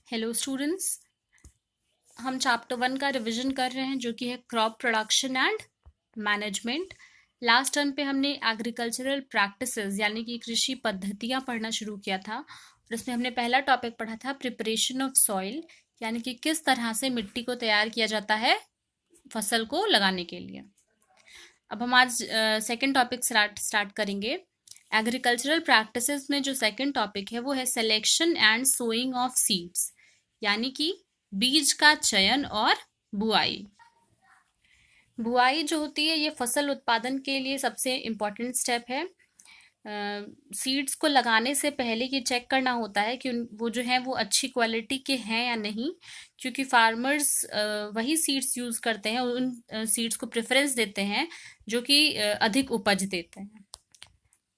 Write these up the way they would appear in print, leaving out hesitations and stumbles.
Hello students, हम chapter 1 का revision कर रहे हैं जो कि है crop production and management. Last term पे हमने एग्रीकल्चरल प्रैक्टिसेस यानी कि कृषि पद्धतियां पढ़ना शुरू किया था और इसमें हमने पहला टॉपिक पढ़ा था प्रिपरेशन ऑफ सॉइल, यानी कि किस तरह से मिट्टी को तैयार किया जाता है फसल को लगाने के लिए। अब हम आज सेकंड टॉपिक स्टार्ट करेंगे। एग्रीकल्चरल प्रैक्टिसेस में जो सेकंड टॉपिक है वो है selection and sowing of seeds, यानी कि बीज का चयन और बुआई। बुआई जो होती है ये फसल उत्पादन के लिए सबसे इम्पोर्टेंट स्टेप है। सीड्स को लगाने से पहले ये चेक करना होता है कि वो जो है वो अच्छी क्वालिटी के हैं या नहीं, क्योंकि फार्मर्स वही सीड्स यूज़ करते हैं, उन सीड्स को प्रेफरेंस देते हैं जो कि अधिक उपज देते हैं।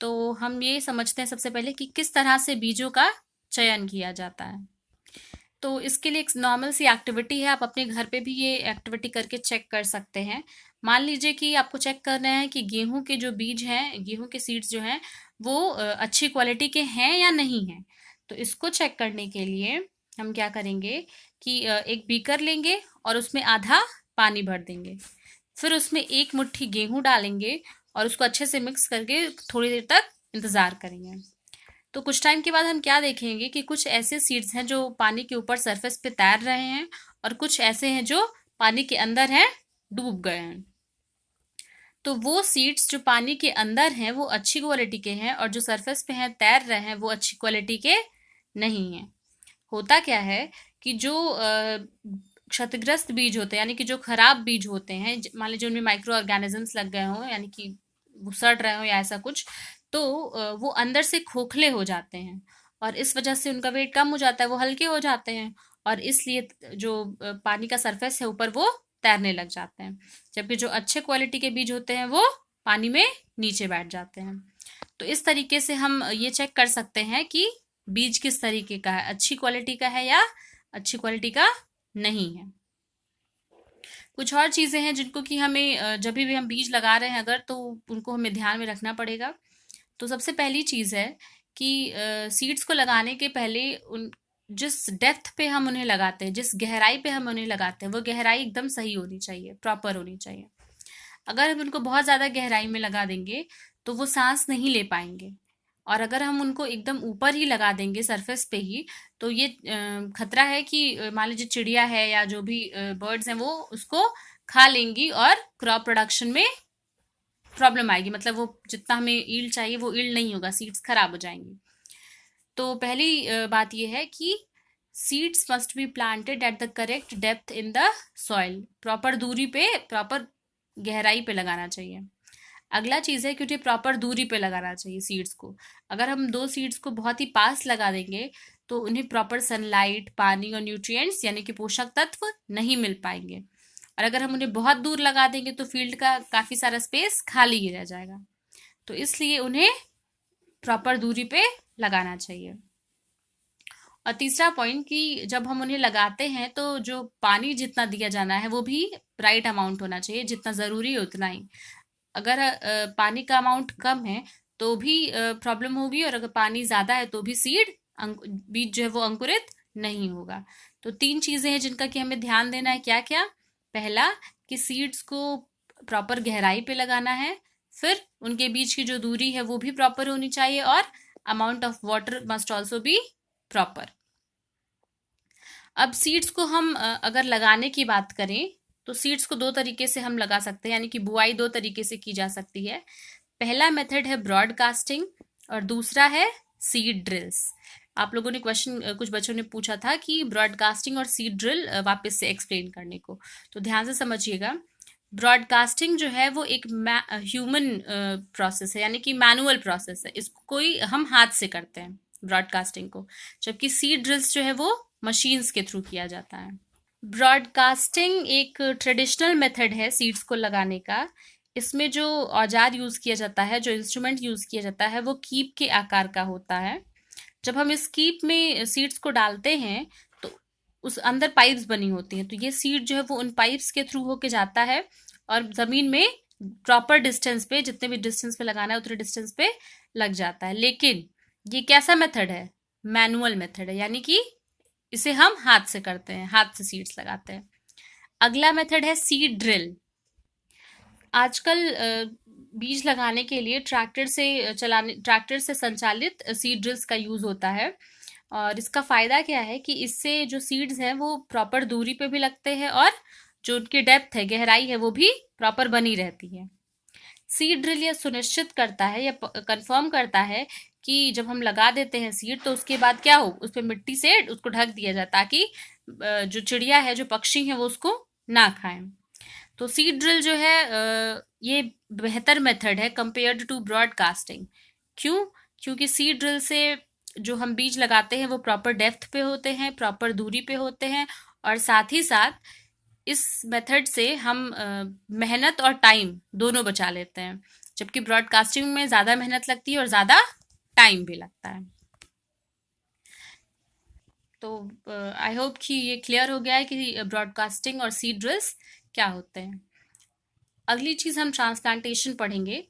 तो हम ये समझते हैं सबसे पहले कि किस तरह से बीजों का चयन किया जाता है। तो इसके लिए एक नॉर्मल सी एक्टिविटी है, आप अपने घर पे भी ये एक्टिविटी करके चेक कर सकते हैं। मान लीजिए कि आपको चेक करना है कि गेहूं के जो बीज हैं, गेहूं के सीड्स जो हैं वो अच्छी क्वालिटी के हैं या नहीं हैं। तो इसको चेक करने के लिए हम क्या करेंगे कि एक बीकर लेंगे और उसमें आधा पानी भर देंगे, फिर उसमें एक मुट्ठी गेहूं डालेंगे और उसको अच्छे से मिक्स करके थोड़ी देर तक इंतज़ार करेंगे। तो कुछ टाइम के बाद हम क्या देखेंगे कि कुछ ऐसे सीड्स हैं जो पानी के ऊपर सरफेस पे तैर रहे हैं और कुछ ऐसे हैं जो पानी के अंदर हैं, डूब गए हैं। तो वो सीड्स जो पानी के अंदर हैं वो अच्छी क्वालिटी के हैं और जो सरफेस पे हैं तैर रहे हैं वो अच्छी क्वालिटी के नहीं हैं। होता क्या है कि जो क्षतिग्रस्त बीज होते हैं यानी कि जो खराब बीज होते हैं, मान लीजिए उनमें माइक्रो ऑर्गेनिजम्स लग गए हों यानी कि वो सड़ रहे हो या ऐसा कुछ, तो वो अंदर से खोखले हो जाते हैं और इस वजह से उनका वेट कम हो जाता है, वो हल्के हो जाते हैं और इसलिए जो पानी का सरफेस है ऊपर वो तैरने लग जाते हैं, जबकि जो अच्छे क्वालिटी के बीज होते हैं वो पानी में नीचे बैठ जाते हैं। तो इस तरीके से हम ये चेक कर सकते हैं कि बीज किस तरीके का है, अच्छी क्वालिटी का है या अच्छी क्वालिटी का नहीं है। कुछ और चीज़ें हैं जिनको कि हमें जब भी हम बीज लगा रहे हैं अगर, तो उनको हमें ध्यान में रखना पड़ेगा। तो सबसे पहली चीज़ है कि सीड्स को लगाने के पहले उन जिस डेप्थ पे हम उन्हें लगाते हैं, जिस गहराई पे हम उन्हें लगाते हैं, वो गहराई एकदम सही होनी चाहिए, प्रॉपर होनी चाहिए। अगर हम उनको बहुत ज़्यादा गहराई में लगा देंगे तो वो सांस नहीं ले पाएंगे, और अगर हम उनको एकदम ऊपर ही लगा देंगे सरफेस पे ही, तो ये खतरा है कि मान लीजिए चिड़िया है या जो भी बर्ड्स हैं वो उसको खा लेंगी और क्रॉप प्रोडक्शन में प्रॉब्लम आएगी, मतलब वो जितना हमें ईल्ड चाहिए वो ईल्ड नहीं होगा, सीड्स खराब हो जाएंगी। तो पहली बात यह है कि seeds must be planted at the correct depth in the soil, proper दूरी पे, प्रॉपर गहराई पे लगाना चाहिए। अगला चीज़ है कि उन्हें प्रॉपर दूरी पे लगाना चाहिए सीड्स को। अगर हम दो सीड्स को बहुत ही पास लगा देंगे तो उन्हें प्रॉपर सनलाइट, पानी और न्यूट्रिएंट्स यानी कि पोषक तत्व नहीं मिल पाएंगे, और अगर हम उन्हें बहुत दूर लगा देंगे तो फील्ड का काफ़ी सारा स्पेस खाली ही रह जाएगा। तो इसलिए उन्हें प्रॉपर दूरी पे लगाना चाहिए। और तीसरा पॉइंट कि जब हम उन्हें लगाते हैं तो जो पानी जितना दिया जाना है वो भी राइट अमाउंट होना चाहिए, जितना ज़रूरी है उतना ही। अगर पानी का अमाउंट कम है तो भी प्रॉब्लम होगी, और अगर पानी ज़्यादा है तो भी बीज जो है वो अंकुरित नहीं होगा। तो 3 चीज़ें हैं जिनका कि हमें ध्यान देना है। क्या क्या? पहला कि सीड्स को प्रॉपर गहराई पे लगाना है, फिर उनके बीच की जो दूरी है वो भी प्रॉपर होनी चाहिए, और amount of water must also be proper. अब सीड्स को हम अगर लगाने की बात करें तो सीड्स को 2 तरीके से हम लगा सकते हैं, यानी कि बुआई 2 तरीके से की जा सकती है। पहला मेथड है ब्रॉडकास्टिंग और दूसरा है सीड ड्रिल्स। आप लोगों ने कुछ बच्चों ने पूछा था कि ब्रॉडकास्टिंग और सीड ड्रिल वापस से एक्सप्लेन करने को, तो ध्यान से समझिएगा। ब्रॉडकास्टिंग जो है वो एक ह्यूमन प्रोसेस है, यानी कि मैनुअल प्रोसेस है, इसको कोई हम हाथ से करते हैं ब्रॉडकास्टिंग को, जबकि सीड ड्रिल्स जो है वो मशीन्स के थ्रू किया जाता है। ब्रॉडकास्टिंग एक ट्रेडिशनल मेथड है सीड्स को लगाने का। इसमें जो औजार यूज़ किया जाता है, जो इंस्ट्रूमेंट यूज़ किया जाता है वो कीप के आकार का होता है। जब हम इस कीप में सीड्स को डालते हैं तो उस अंदर पाइप्स बनी होती हैं, तो ये सीड जो है वो उन पाइप्स के थ्रू होके जाता है और ज़मीन में प्रॉपर डिस्टेंस पे, जितने भी डिस्टेंस पे लगाना है उतने डिस्टेंस पे लग जाता है। लेकिन ये कैसा मेथड है? मैनुअल मेथड है, यानी कि इसे हम हाथ से करते हैं, हाथ से सीड्स लगाते हैं। अगला मेथड है सीड ड्रिल। आजकल बीज लगाने के लिए ट्रैक्टर से संचालित सीड ड्रिल्स का यूज होता है। और इसका फायदा क्या है कि इससे जो सीड्स हैं वो प्रॉपर दूरी पे भी लगते हैं, और जो उनकी डेप्थ है, गहराई है, वो भी प्रॉपर बनी रहती है। सीड ड्रिल यह सुनिश्चित करता है या कंफर्म करता है कि जब हम लगा देते हैं सीड, तो उसके बाद क्या हो, उस पर मिट्टी से उसको ढक दिया जाए, ताकि जो चिड़िया है, जो पक्षी है, वो उसको ना खाएं। तो सीड ड्रिल जो है ये बेहतर मेथड है कंपेयर्ड टू ब्रॉडकास्टिंग। क्यों? क्योंकि सीड ड्रिल से जो हम बीज लगाते हैं वो प्रॉपर डेप्थ पे होते हैं, प्रॉपर दूरी पे होते हैं, और साथ ही साथ इस मेथड से हम मेहनत और टाइम दोनों बचा लेते हैं, जबकि ब्रॉडकास्टिंग में ज़्यादा मेहनत लगती है और ज़्यादा टाइम भी लगता है। तो आई होप कि ये क्लियर हो गया है कि ब्रॉडकास्टिंग और सीड ड्रिल्स क्या होते हैं। अगली चीज़ हम ट्रांसप्लांटेशन पढ़ेंगे।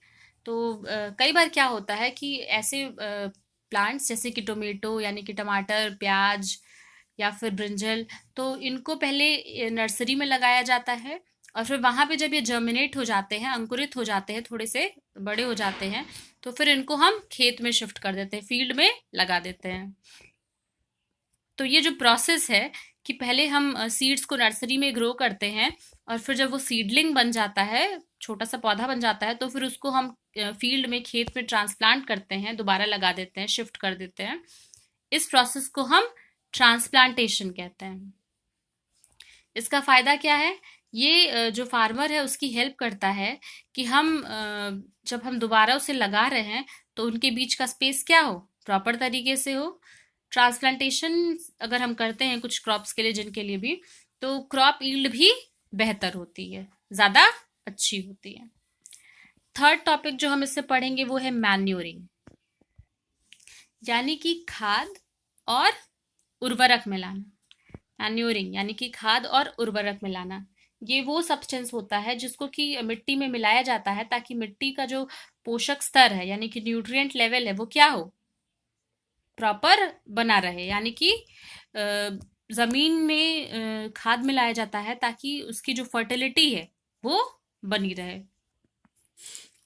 तो कई बार क्या होता है कि ऐसे प्लांट्स जैसे कि टोमेटो यानी कि टमाटर, प्याज या फिर ब्रिंजल, तो इनको पहले नर्सरी में लगाया जाता है, और फिर वहाँ पे जब ये जर्मिनेट हो जाते हैं, अंकुरित हो जाते हैं, थोड़े से बड़े हो जाते हैं, तो फिर इनको हम खेत में शिफ्ट कर देते हैं, फील्ड में लगा देते हैं। तो ये जो प्रोसेस है कि पहले हम सीड्स को नर्सरी में ग्रो करते हैं, और फिर जब वो सीडलिंग बन जाता है, छोटा सा पौधा बन जाता है, तो फिर उसको हम फील्ड में, खेत में ट्रांसप्लांट करते हैं, दोबारा लगा देते हैं, शिफ्ट कर देते हैं। इस प्रोसेस को हम ट्रांसप्लांटेशन कहते हैं। इसका फायदा क्या है? ये जो फार्मर है उसकी हेल्प करता है कि हम जब हम दोबारा उसे लगा रहे हैं, तो उनके बीच का स्पेस क्या हो, प्रॉपर तरीके से हो। ट्रांसप्लांटेशन अगर हम करते हैं कुछ क्रॉप्स के लिए, जिनके लिए भी, तो क्रॉप यील्ड भी बेहतर होती है, ज़्यादा अच्छी होती है। थर्ड टॉपिक जो हम इससे पढ़ेंगे वो है मैन्योरिंग, यानी कि खाद और उर्वरक मिलाना। मैन्योरिंग यानी कि खाद और उर्वरक मिलाना, ये वो सब्सटेंस होता है जिसको कि मिट्टी में मिलाया जाता है, ताकि मिट्टी का जो पोषक स्तर है, यानी कि न्यूट्रिएंट लेवल है, वो क्या हो, प्रॉपर बना रहे। यानी कि जमीन में खाद मिलाया जाता है ताकि उसकी जो फर्टिलिटी है वो बनी रहे।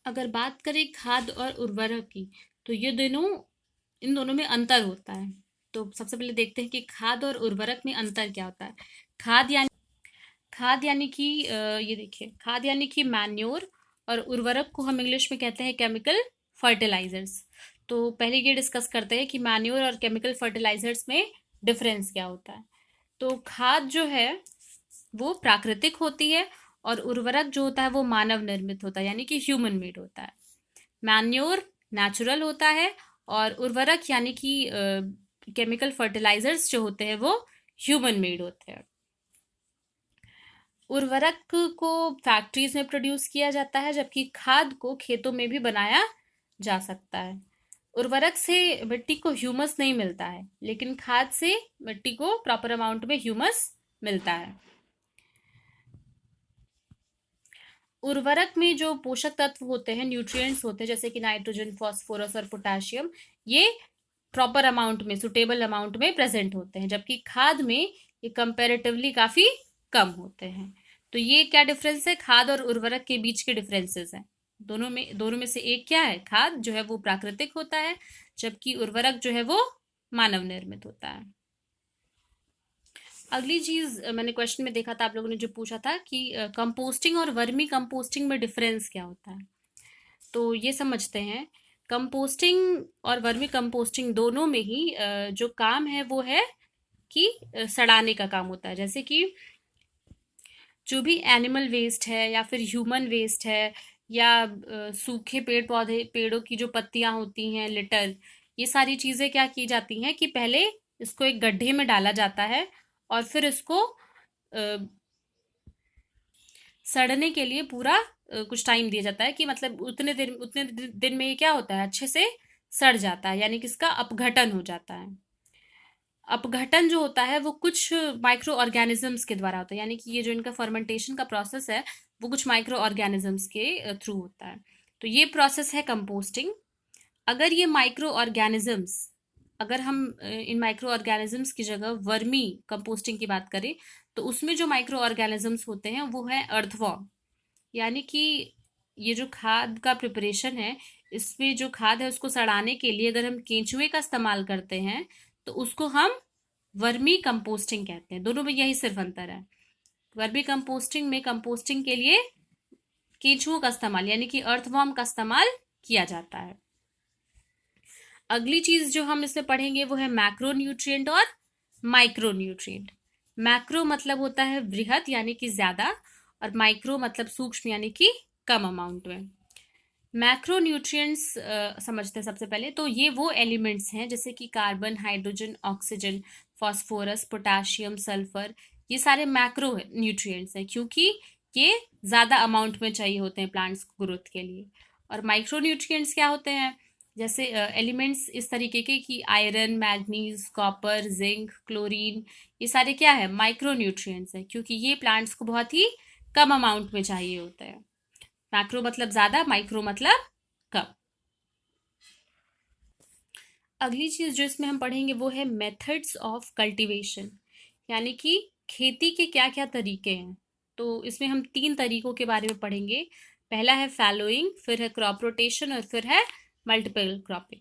अगर बात करें खाद और उर्वरक की, तो इन दोनों में अंतर होता है। तो सबसे पहले देखते हैं कि खाद और उर्वरक में अंतर क्या होता है। खाद यानी खाद यानी कि ये देखिए, खाद यानी कि मैन्योर, और उर्वरक को हम इंग्लिश में कहते हैं केमिकल फर्टिलाइजर्स। तो पहले ये डिस्कस करते हैं कि मैन्योर और केमिकल फर्टिलाइजर्स में डिफरेंस क्या होता है। तो खाद जो है वो प्राकृतिक होती है, और उर्वरक जो होता है वो मानव निर्मित होता है, यानी कि ह्यूमन मेड होता है। मैन्योर नेचुरल होता है, और उर्वरक यानी कि केमिकल फर्टिलाइजर्स जो होते हैं वो ह्यूमन मेड होते हैं। उर्वरक को फैक्ट्रीज में प्रोड्यूस किया जाता है, जबकि खाद को खेतों में भी बनाया जा सकता है। उर्वरक से मिट्टी को ह्यूमस नहीं मिलता है, लेकिन खाद से मिट्टी को प्रॉपर अमाउंट में ह्यूमस मिलता है। उर्वरक में जो पोषक तत्व होते हैं, न्यूट्रिएंट्स होते हैं, जैसे कि नाइट्रोजन, फास्फोरस और पोटाशियम, ये प्रॉपर अमाउंट में, सुटेबल अमाउंट में प्रेजेंट होते हैं, जबकि खाद में ये कंपैरेटिवली काफी कम होते हैं। तो ये क्या डिफरेंस है, खाद और उर्वरक के बीच के डिफरेंसेस हैं। दोनों में से एक क्या है, खाद जो है वो प्राकृतिक होता है, जबकि उर्वरक जो है वो मानव निर्मित होता है। अगली चीज मैंने क्वेश्चन में देखा था, आप लोगों ने जो पूछा था कि कंपोस्टिंग और वर्मी कंपोस्टिंग में डिफरेंस क्या होता है। तो ये समझते हैं। कंपोस्टिंग और वर्मी कंपोस्टिंग दोनों में ही जो काम है वो है कि सड़ाने का काम होता है। जैसे कि जो भी एनिमल वेस्ट है, या फिर ह्यूमन वेस्ट है, या सूखे पेड़ों की जो पत्तियां होती हैं, लिटर, ये सारी चीजें क्या की जाती हैं कि पहले इसको एक गड्ढे में डाला जाता है, और फिर इसको सड़ने के लिए पूरा कुछ टाइम दिया जाता है, कि मतलब उतने दिन में ये क्या होता है, अच्छे से सड़ जाता है, यानी कि इसका अपघटन हो जाता है। अपघटन जो होता है वो कुछ माइक्रो ऑर्गेनिजम्स के द्वारा होता है, यानी कि ये जो इनका फर्मेंटेशन का प्रोसेस है वो कुछ माइक्रो ऑर्गेनिजम्स के थ्रू होता है। तो ये प्रोसेस है कंपोस्टिंग। अगर ये माइक्रो ऑर्गेनिजम्स अगर हम इन माइक्रो ऑर्गेनिजम्स की जगह वर्मी कंपोस्टिंग की बात करें तो उसमें जो माइक्रो ऑर्गेनिजम्स होते हैं वो है अर्थवॉर्म। यानी कि ये जो खाद का प्रिपरेशन है, इसमें जो खाद है उसको सड़ाने के लिए अगर हम केंचुए का इस्तेमाल करते हैं तो उसको हम वर्मी कंपोस्टिंग कहते हैं। दोनों में यही सिर्फ अंतर है। वर्मी कंपोस्टिंग में कंपोस्टिंग के लिए केंचुओं का इस्तेमाल यानी कि अर्थवॉर्म का इस्तेमाल किया जाता है। अगली चीज जो हम इसमें पढ़ेंगे वो है मैक्रो न्यूट्रिएंट और माइक्रो न्यूट्रिएंट। मैक्रो मतलब होता है बृहद यानी कि ज्यादा, और माइक्रो मतलब सूक्ष्म यानी कि कम अमाउंट में। मैक्रो न्यूट्रिएंट्स समझते हैं सबसे पहले। तो ये वो एलिमेंट्स हैं जैसे कि carbon, hydrogen, oxygen, phosphorus, potassium, sulphur, ये सारे मैक्रो न्यूट्रिएंट्स हैं क्योंकि ये ज़्यादा अमाउंट में चाहिए होते हैं प्लांट्स ग्रोथ के लिए। और माइक्रो न्यूट्रिएंट्स क्या होते हैं? जैसे एलिमेंट्स इस तरीके के कि iron, manganese, copper, zinc, chlorine, ये सारे क्या है? माइक्रो न्यूट्रिएंट्स हैं क्योंकि ये प्लांट्स को बहुत ही कम अमाउंट में चाहिए होते हैं। मैक्रो मतलब ज्यादा, माइक्रो मतलब कम। अगली चीज जो इसमें हम पढ़ेंगे वो है मेथड्स ऑफ कल्टीवेशन, यानी कि खेती के क्या क्या तरीके हैं। तो इसमें हम 3 तरीकों के बारे में पढ़ेंगे। पहला है फैलोइंग, फिर है क्रॉप रोटेशन और फिर है मल्टीपल क्रॉपिंग।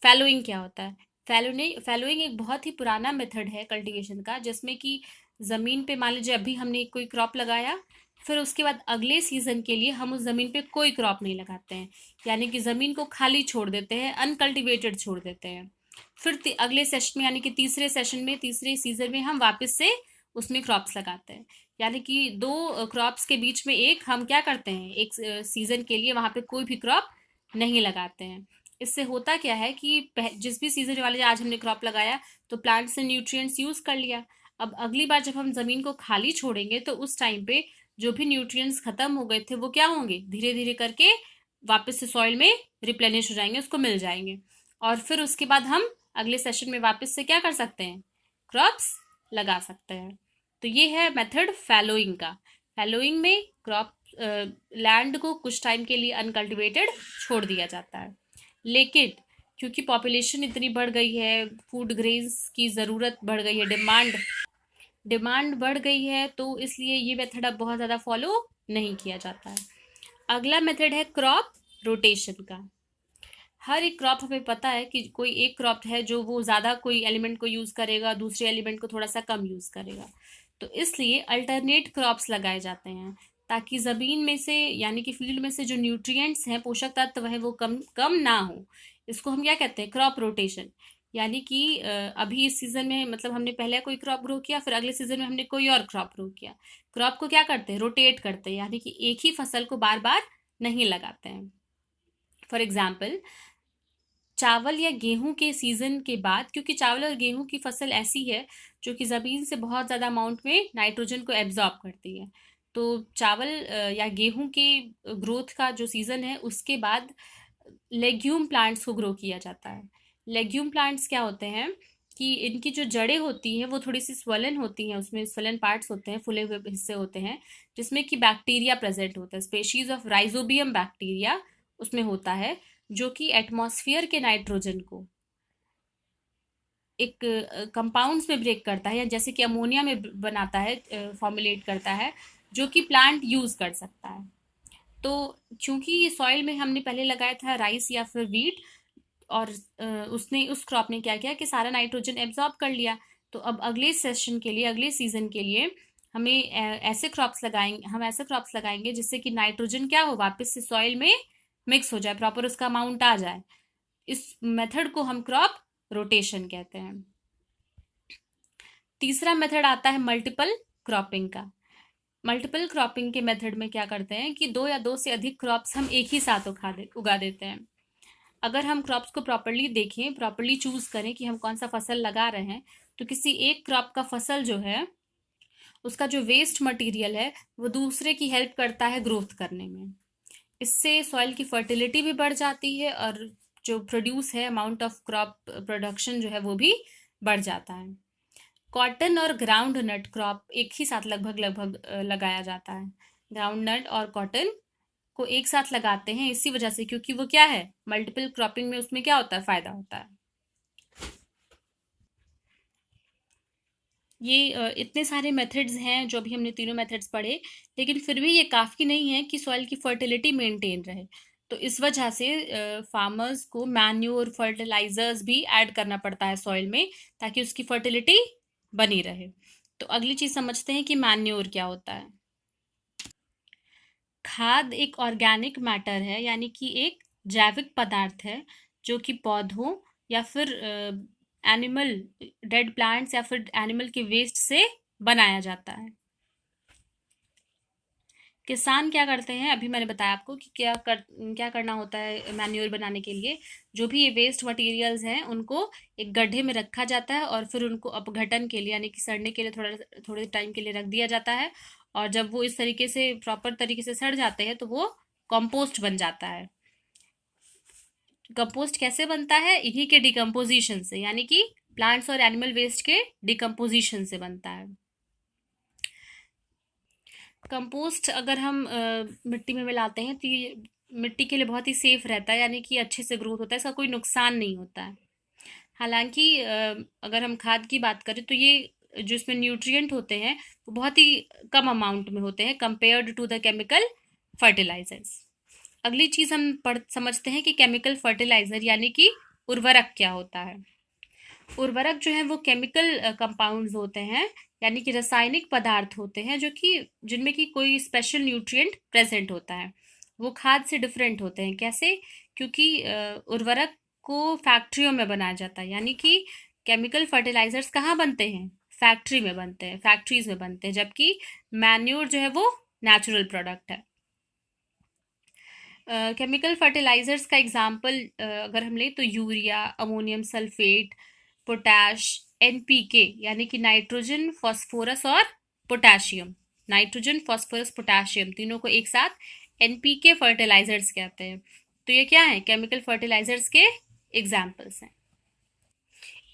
फैलोइंग क्या होता है? फैलोइंग एक बहुत ही पुराना मेथड है कल्टीवेशन का, जिसमें कि ज़मीन पे मान लीजिए अभी हमने कोई क्रॉप लगाया, फिर उसके बाद अगले सीजन के लिए हम उस ज़मीन पे कोई क्रॉप नहीं लगाते हैं, यानी कि ज़मीन को खाली छोड़ देते हैं, अनकल्टिवेटेड छोड़ देते हैं। फिर अगले सेशन में यानी कि तीसरे सेशन में, तीसरे सीजन में हम वापस से उसमें क्रॉप्स लगाते हैं। यानी कि 2 क्रॉप्स के बीच में एक हम क्या करते हैं, एक सीजन के लिए वहाँ पे कोई भी क्रॉप नहीं लगाते हैं। इससे होता क्या है कि जिस भी सीजन वाले आज हमने क्रॉप लगाया तो प्लांट्स ने न्यूट्रिएंट्स यूज कर लिया। अब अगली बार जब हम जमीन को खाली छोड़ेंगे तो उस टाइम पे जो भी न्यूट्रिएंट्स खत्म हो गए थे वो क्या होंगे, धीरे धीरे करके वापस से सॉइल में रिप्लेनिश हो जाएंगे, उसको मिल जाएंगे। और फिर उसके बाद हम अगले सेशन में वापस से क्या कर सकते हैं, क्रॉप्स लगा सकते हैं। तो ये है मेथड फैलोइंग का। फैलोइंग में क्रॉप लैंड को कुछ टाइम के लिए अनकल्टिवेटेड छोड़ दिया जाता है, लेकिन क्योंकि पॉपुलेशन इतनी बढ़ गई है, फूड ग्रेन्स की ज़रूरत बढ़ गई है, डिमांड बढ़ गई है, तो इसलिए ये मेथड अब बहुत ज़्यादा फॉलो नहीं किया जाता है। अगला मेथड है क्रॉप रोटेशन का। हर एक क्रॉप हमें पता है कि कोई एक क्रॉप है जो वो ज़्यादा कोई एलिमेंट को यूज़ करेगा, दूसरे एलिमेंट को थोड़ा सा कम यूज़ करेगा। तो इसलिए अल्टरनेट क्रॉप्स लगाए जाते हैं ताकि ज़मीन में से यानी कि फील्ड में से जो न्यूट्रिएंट्स हैं, पोषक तत्व है, वो कम कम ना हो। इसको हम क्या कहते हैं, क्रॉप रोटेशन। यानी कि अभी इस सीजन में मतलब हमने पहले कोई क्रॉप ग्रो किया, फिर अगले सीजन में हमने कोई और क्रॉप ग्रो किया। क्रॉप को क्या करते हैं, रोटेट करते हैं, यानी कि एक ही फसल को बार बार नहीं लगाते हैं। फॉर एग्जाम्पल, चावल या गेहूं के सीजन के बाद, क्योंकि चावल और गेहूं की फसल ऐसी है जो कि ज़मीन से बहुत ज़्यादा अमाउंट में नाइट्रोजन को एब्जॉर्ब करती है, तो चावल या गेहूं के ग्रोथ का जो सीज़न है उसके बाद लेग्यूम प्लांट्स को ग्रो किया जाता है। लेग्यूम प्लांट्स क्या होते हैं कि इनकी जो जड़ें होती हैं वो थोड़ी सी स्वलन होती हैं, उसमें स्वलन पार्ट्स होते हैं, फूले हुए हिस्से होते हैं, जिसमें कि बैक्टीरिया प्रेजेंट होता है। स्पेशीज ऑफ राइजोबियम बैक्टीरिया उसमें होता है, जो कि एटमॉस्फेयर के नाइट्रोजन को एक कंपाउंड्स में ब्रेक करता है, या जैसे कि अमोनिया में बनाता है, फॉर्मुलेट करता है, जो कि प्लांट यूज कर सकता है। तो चूंकि ये सॉइल में हमने पहले लगाया था राइस या फिर वीट, और उसने उस क्रॉप ने क्या किया कि सारा नाइट्रोजन एब्जॉर्ब कर लिया। तो अब अगले सेशन के लिए, अगले सीजन के लिए हमें ऐसे क्रॉप्स लगाएंगे जिससे कि नाइट्रोजन क्या हो, वापस से सॉइल में मिक्स हो जाए, प्रॉपर उसका अमाउंट आ जाए। इस मेथड को हम क्रॉप रोटेशन कहते हैं। तीसरा मेथड आता है मल्टीपल क्रॉपिंग का। मल्टीपल क्रॉपिंग के मेथड में क्या करते हैं कि 2 या 2 से अधिक क्रॉप्स हम एक ही साथ उगा देते हैं। अगर हम क्रॉप्स को प्रॉपरली देखें, प्रॉपरली चूज करें कि हम कौन सा फसल लगा रहे हैं, तो किसी एक क्रॉप का फसल जो है उसका जो वेस्ट मटेरियल है वो दूसरे की हेल्प करता है ग्रोथ करने में। इससे सॉइल की फर्टिलिटी भी बढ़ जाती है और जो प्रोड्यूस है अमाउंट ऑफ क्रॉप प्रोडक्शन जो है वो भी बढ़ जाता है। कॉटन और ग्राउंड नट क्रॉप एक ही साथ लगभग लगभग लगाया जाता है। ग्राउंड नट और कॉटन को एक साथ लगाते हैं इसी वजह से क्योंकि वो क्या है, मल्टीपल क्रॉपिंग में उसमें क्या होता है, फायदा होता है। ये इतने सारे मेथड्स हैं जो अभी हमने तीनों मेथड्स पढ़े, लेकिन फिर भी ये काफ़ी नहीं है कि सॉइल की फर्टिलिटी मेंटेन रहे। तो इस वजह से फार्मर्स को मैन्योर फर्टिलाइजर्स भी ऐड करना पड़ता है सॉइल में, ताकि उसकी फर्टिलिटी बनी रहे। तो अगली चीज़ समझते हैं कि मैन्योर क्या होता है। खाद एक ऑर्गेनिक मैटर है, यानी कि एक जैविक पदार्थ है जो कि पौधों या फिर एनिमल डेड प्लांट्स या फिर एनिमल के वेस्ट से बनाया जाता है। किसान क्या करते हैं, अभी मैंने बताया आपको कि क्या करना होता है मैन्योर बनाने के लिए। जो भी ये वेस्ट मटेरियल्स हैं उनको एक गड्ढे में रखा जाता है और फिर उनको अपघटन के लिए यानी कि सड़ने के लिए थोड़े टाइम के लिए रख दिया जाता है। और जब वो इस तरीके से प्रॉपर तरीके से सड़ जाते हैं तो वो कंपोस्ट बन जाता है। कंपोस्ट कैसे बनता है? इन्हीं के डिकम्पोजिशन से, यानी कि प्लांट्स और एनिमल वेस्ट के डिकम्पोजिशन से बनता है। कंपोस्ट अगर हम मिट्टी में मिलाते हैं तो ये मिट्टी के लिए बहुत ही सेफ रहता है, यानी कि अच्छे से ग्रोथ होता है, इसका कोई नुकसान नहीं होता है। हालांकि अगर हम खाद की बात करें तो ये जो इसमें न्यूट्रिएंट होते हैं वो बहुत ही कम अमाउंट में होते हैं compared to the chemical fertilisers. अगली चीज़ हम पढ़ समझते हैं कि केमिकल फर्टिलाइजर यानी कि उर्वरक क्या होता है। उर्वरक जो है वो केमिकल कंपाउंड्स होते हैं, यानी कि रासायनिक पदार्थ होते हैं जो कि जिनमें कि कोई स्पेशल न्यूट्रिएंट प्रेजेंट होता है। वो खाद से डिफरेंट होते हैं। कैसे? क्योंकि उर्वरक को फैक्ट्रियों में बनाया जाता है, यानी कि केमिकल फर्टिलाइजर्स कहाँ बनते हैं? फैक्ट्री में बनते हैं, फैक्ट्रीज में बनते हैं, जबकि मैन्योर जो है वो नेचुरल प्रोडक्ट है। केमिकल फर्टिलाइजर्स का एग्जाम्पल अगर हम लें तो urea, ammonium sulphate, potash, NPK यानी कि नाइट्रोजन फास्फोरस और पोटेशियम। नाइट्रोजन फास्फोरस पोटेशियम तीनों को एक साथ एनपीके फर्टिलाइजर्स कहते हैं। तो ये क्या है? केमिकल फर्टिलाइजर्स के एग्जाम्पल्स हैं।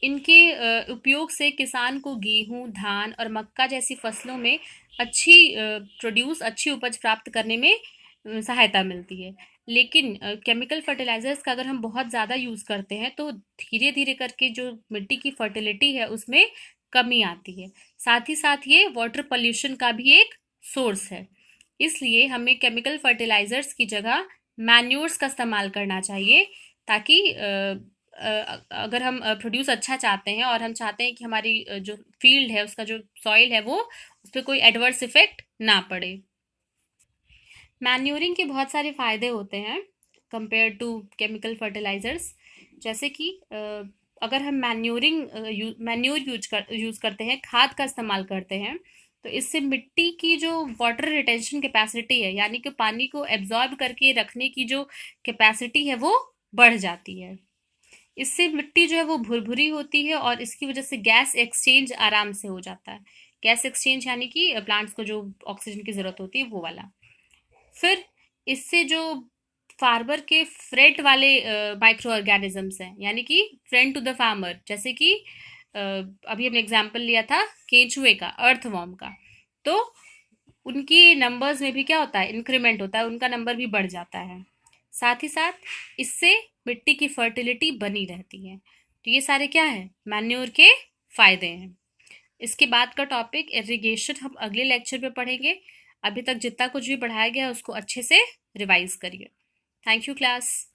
इनके उपयोग से किसान को गेहूं, धान और मक्का जैसी फसलों में अच्छी उपज प्राप्त करने में सहायता मिलती है। लेकिन केमिकल फर्टिलाइजर्स का अगर हम बहुत ज़्यादा यूज़ करते हैं तो धीरे धीरे करके जो मिट्टी की फर्टिलिटी है उसमें कमी आती है। साथ ही साथ ये वाटर पोल्यूशन का भी एक सोर्स है। इसलिए हमें केमिकल फर्टिलाइजर्स की जगह मैन्योर्स का इस्तेमाल करना चाहिए, ताकि अगर हम प्रोड्यूस अच्छा चाहते हैं और हम चाहते हैं कि हमारी जो फील्ड है उसका जो सॉइल है वो उस पर कोई एडवर्स इफेक्ट ना पड़े। मैन्योरिंग के बहुत सारे फायदे होते हैं कंपेयर टू केमिकल फर्टिलाइजर्स। जैसे कि अगर हम मैन्योर यूज करते हैं, खाद का इस्तेमाल करते हैं, तो इससे मिट्टी की जो वाटर रिटेंशन कैपेसिटी है, यानी कि पानी को एब्जॉर्ब करके रखने की जो कैपेसिटी है वो बढ़ जाती है। इससे मिट्टी जो है वो भुरभुरी होती है और इसकी वजह से गैस एक्सचेंज आराम से हो जाता है। गैस एक्सचेंज यानी कि प्लांट्स को जो ऑक्सीजन की जरूरत होती है वो वाला। फिर इससे जो फार्मर के फ्रेट वाले माइक्रो ऑर्गेनिजम्स हैं, यानी कि फ्रेंड टू द फार्मर, जैसे कि अभी हमने एग्जांपल लिया था केंचुए का, अर्थवॉर्म का, तो उनकी नंबर्स में भी क्या होता है? इंक्रीमेंट होता है, उनका नंबर भी बढ़ जाता है। साथ ही साथ इससे मिट्टी की फर्टिलिटी बनी रहती है। तो ये सारे क्या है? मैन्योर के फायदे हैं। इसके बाद का टॉपिक इरिगेशन हम अगले लेक्चर में पढ़ेंगे। अभी तक जितना कुछ भी पढ़ाया गया है उसको अच्छे से रिवाइज करिए। Thank you class.